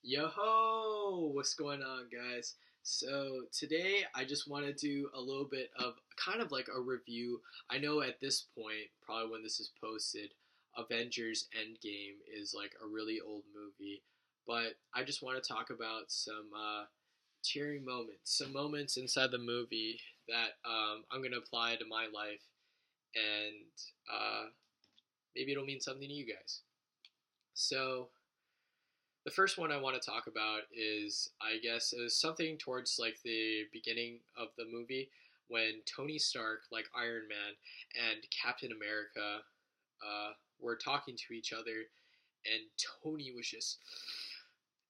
Yo ho! What's going on, guys? So, today I just want to do a little bit of kind of like a review. I know at this point, probably when this is posted, Avengers Endgame is like a really old movie, but I just want to talk about some tearing moments, some moments inside the movie that I'm going to apply to my life, and maybe it'll mean something to you guys. So, the first one I want to talk about is, I guess, is something towards like the beginning of the movie when Tony Stark, like Iron Man, and Captain America were talking to each other, and Tony was just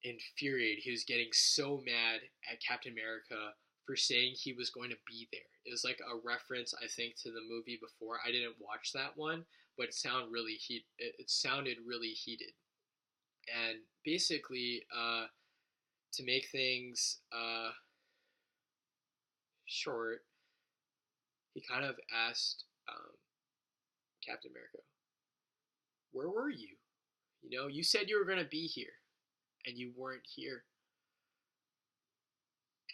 infuriated. He was getting so mad at Captain America for saying he was going to be there. It was like a reference, I think, to the movie before. I didn't watch that one, but it sounded really heated. And basically, to make things short, he kind of asked Captain America, "Where were you? You know, you said you were going to be here, and you weren't here."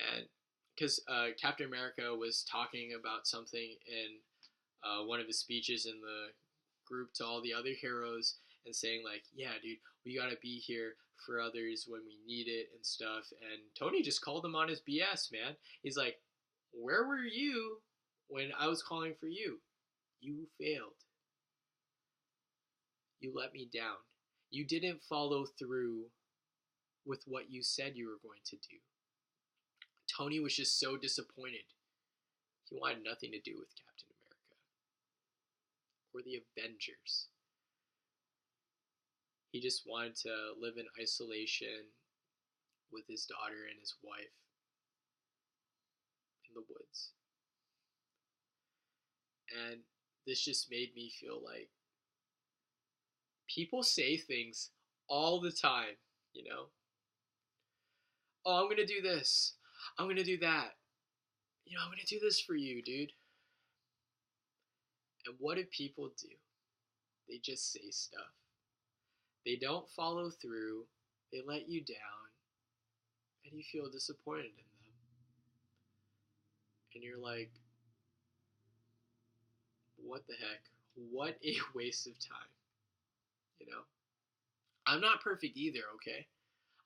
And because Captain America was talking about something in one of his speeches in the group to all the other heroes and saying like, "Yeah, dude, we gotta be here for others when we need it and stuff." And Tony just called him on his BS, man. He's like, "Where were you when I was calling for you? You failed. You let me down. You didn't follow through with what you said you were going to do." Tony was just so disappointed. He wanted nothing to do with Captain America or the Avengers. He just wanted to live in isolation with his daughter and his wife in the woods. And this just made me feel like people say things all the time, you know? "Oh, I'm going to do this. I'm going to do that. You know, I'm going to do this for you, dude." And what do people do? They just say stuff. They don't follow through. They let you down. And you feel disappointed in them. And you're like, what the heck? What a waste of time. You know? I'm not perfect either, okay?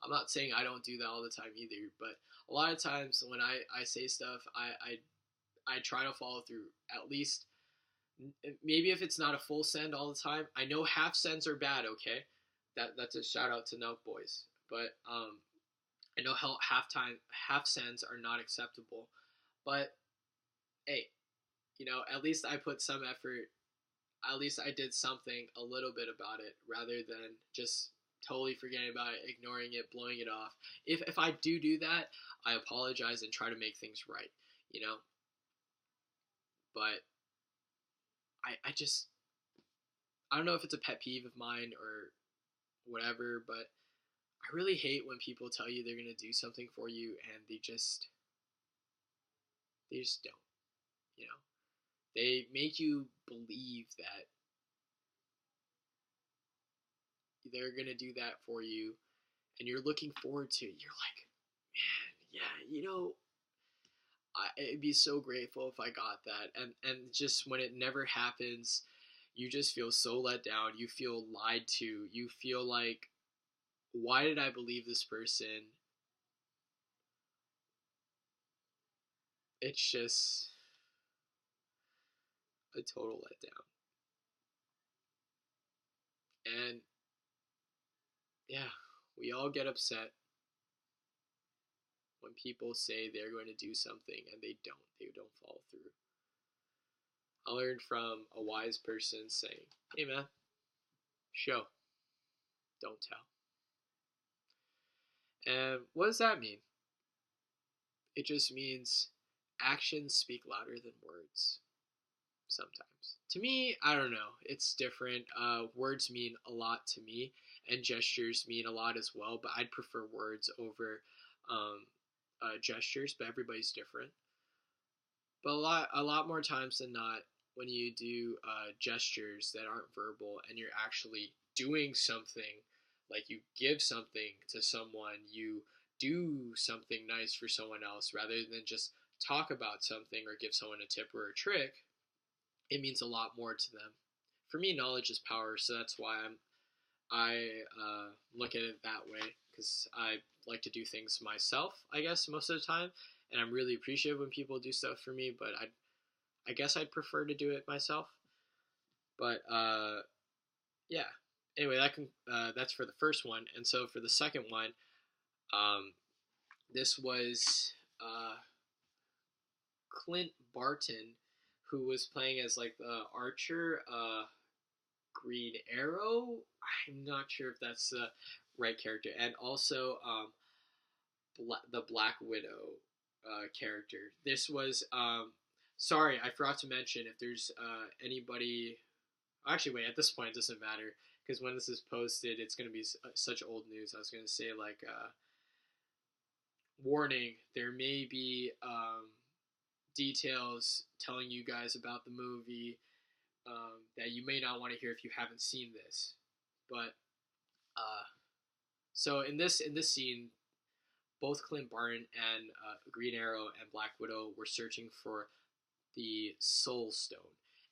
I'm not saying I don't do that all the time either, but a lot of times when I say stuff, I try to follow through. At least, maybe if it's not a full send all the time. I know half sends are bad, okay? That's a shout out to Nelk Boys. But I know half sends are not acceptable. But hey, you know, at least I put some effort. At least I did something a little bit about it rather than just totally forgetting about it, ignoring it, blowing it off. If I do that, I apologize and try to make things right, you know? But I don't know if it's a pet peeve of mine or whatever, but I really hate when people tell you they're going to do something for you and they just don't, you know? They make you believe that they're going to do that for you and you're looking forward to it. You're like, "Man, yeah, you know, I'd be so grateful if I got that." And just when it never happens, you just feel so let down. You feel lied to. You feel like, why did I believe this person? It's just a total letdown. And yeah, we all get upset when people say they're going to do something and they don't follow through. I learned from a wise person saying, "Hey man, show, don't tell." And what does that mean? It just means actions speak louder than words sometimes. To me, I don't know. It's different. Words mean a lot to me, and gestures mean a lot as well, but I'd prefer words over um, gestures, but everybody's different. But a lot more times than not, when you do gestures that aren't verbal and you're actually doing something Like you give something to someone, you do something nice for someone else rather than just talk about something or give someone a tip or a trick. It means a lot more to them. For me, knowledge is power, so that's why I look at it that way, because I like to do things myself, I guess, most of the time, and I'm really appreciative when people do stuff for me. But I guess I'd prefer to do it myself. But yeah. Anyway, that's for the first one, and so for the second one, um, this was Clint Barton, who was playing as like the Archer. Green Arrow. I'm not sure if that's the right character, and also the Black Widow character. This was sorry, I forgot to mention if there's anybody. Actually, wait. At this point, it doesn't matter because when this is posted, it's going to be such old news. I was going to say like warning. There may be details telling you guys about the movie that you may not want to hear if you haven't seen this. But so in this scene, both Clint Barton and Green Arrow and Black Widow were searching for the Soul Stone,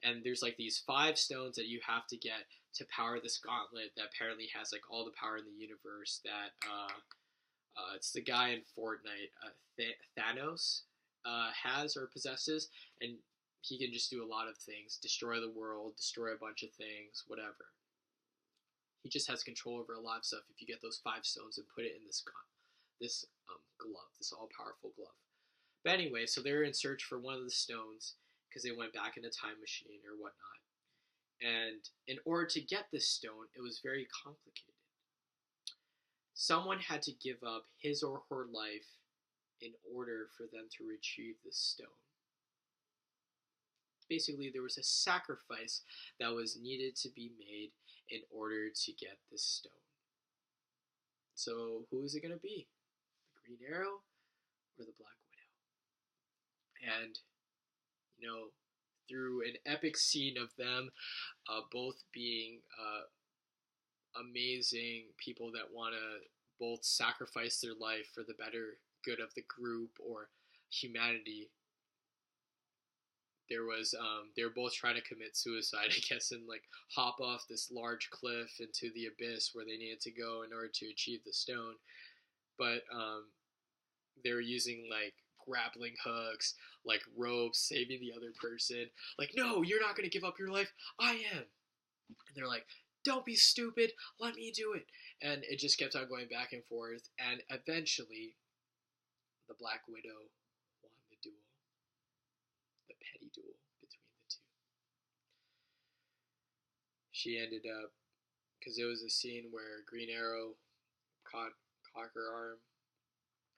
and there's like these 5 stones that you have to get to power this gauntlet that apparently has like all the power in the universe. That it's the guy in Fortnite, Thanos, has or possesses, and he can just do a lot of things, destroy the world, destroy a bunch of things, whatever. He just has control over a lot of stuff if you get those 5 stones and put it in this glove, this all-powerful glove. But anyway, so they're in search for one of the stones because they went back in a time machine or whatnot. And in order to get this stone, it was very complicated. Someone had to give up his or her life in order for them to retrieve this stone. Basically, there was a sacrifice that was needed to be made in order to get this stone. So, who is it going to be? The Green Arrow or the Black Widow? And, through an epic scene of them both being amazing people that want to both sacrifice their life for the better good of the group or humanity. They were both trying to commit suicide, I guess, and like hop off this large cliff into the abyss where they needed to go in order to achieve the stone. But they were using like grappling hooks, like ropes, saving the other person. Like, no, you're not gonna give up your life. I am. And they're like, don't be stupid. Let me do it. And it just kept on going back and forth. And eventually, the Black Widow won the duel. The petty duel between the two. She ended up, because it was a scene where Green Arrow caught her arm,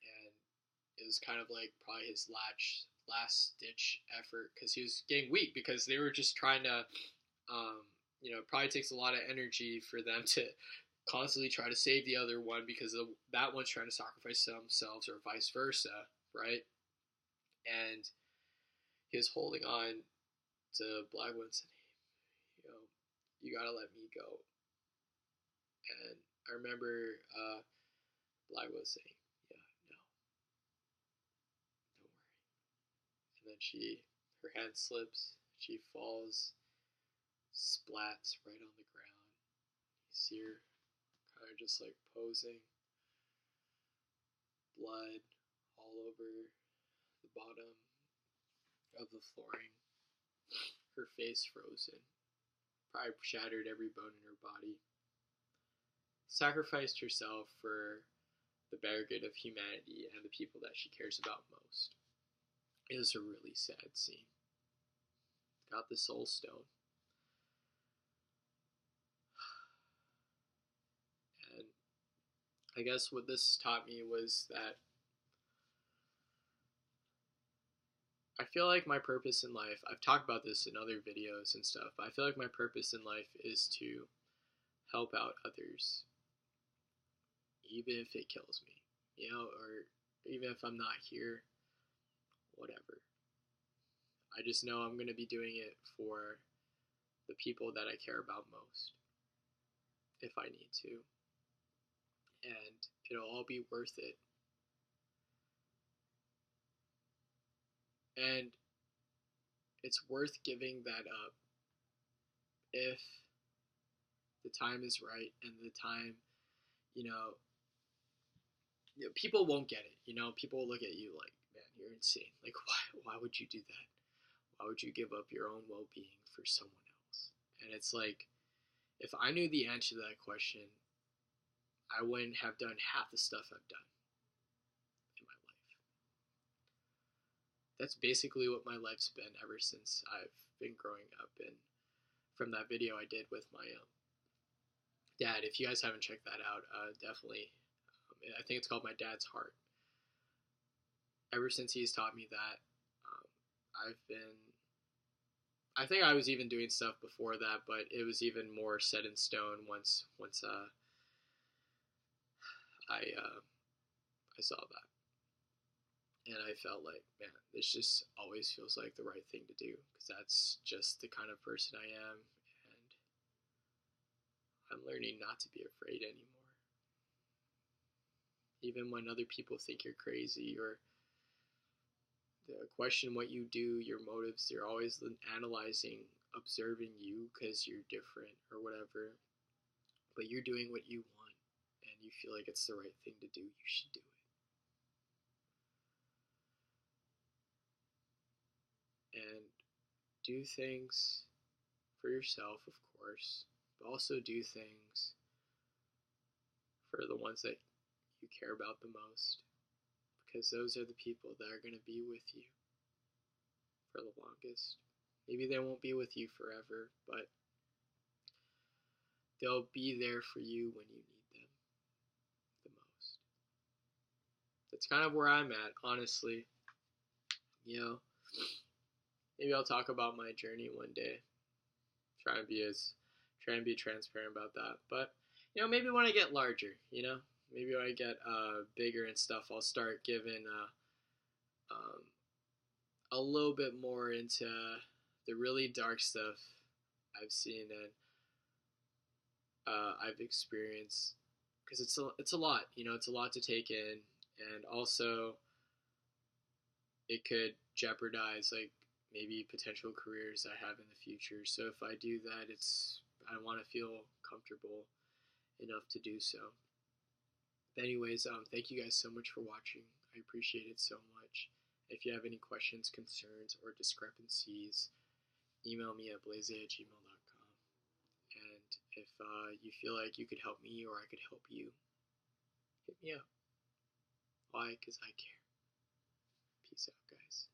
and it was kind of like probably his last ditch effort because he was getting weak because they were just trying to, it probably takes a lot of energy for them to constantly try to save the other one because that one's trying to sacrifice themselves or vice versa, right? And he was holding on to Black Widow and said, hey, you gotta let me go. And I remember Black Widow saying, yeah, no, don't worry. And then her hand slips, she falls, splats right on the ground. You see her kind of just like posing, blood all over the bottom of the flooring, her face frozen, probably shattered every bone in her body. Sacrificed herself for the better good of humanity and the people that she cares about most. It was a really sad scene. Got the Soul Stone. And I guess what this taught me was that I feel like my purpose in life, I've talked about this in other videos and stuff, but I feel like my purpose in life is to help out others, even if it kills me, or even if I'm not here, whatever. I just know I'm going to be doing it for the people that I care about most, if I need to. and it'll all be worth it. And it's worth giving that up if the time is right and the time, you know, people won't get it. People will look at you like, man, you're insane. Like, why would you do that? Why would you give up your own well-being for someone else? And it's like, if I knew the answer to that question, I wouldn't have done half the stuff I've done in my life. That's basically what my life's been ever since I've been growing up. And from that video I did with my dad, if you guys haven't checked that out, definitely. I think it's called My Dad's Heart. Ever since he's taught me that, I think I was even doing stuff before that, but it was even more set in stone once I saw that. And I felt like, man, this just always feels like the right thing to do, because that's just the kind of person I am, and I'm learning not to be afraid anymore. Even when other people think you're crazy or question what you do, your motives, they're always analyzing, observing you because you're different or whatever. But you're doing what you want and you feel like it's the right thing to do, you should do it. And do things for yourself, of course, but also do things for the ones that you care about the most, because those are the people that are going to be with you for the longest. Maybe they won't be with you forever, but they'll be there for you when you need them the most. That's kind of where I'm at, honestly. Maybe I'll talk about my journey one day. Try and be transparent about that. But maybe when I get larger, maybe when I get bigger and stuff, I'll start giving a little bit more into the really dark stuff I've seen and I've experienced, because it's a lot. It's a lot to take in, and also it could jeopardize like maybe potential careers I have in the future. So if I do that, I want to feel comfortable enough to do so. But anyways, thank you guys so much for watching. I appreciate it so much. If you have any questions, concerns, or discrepancies, email me at blaze@gmail.com. And if you feel like you could help me or I could help you, hit me up. Why? Because I care. Peace out, guys.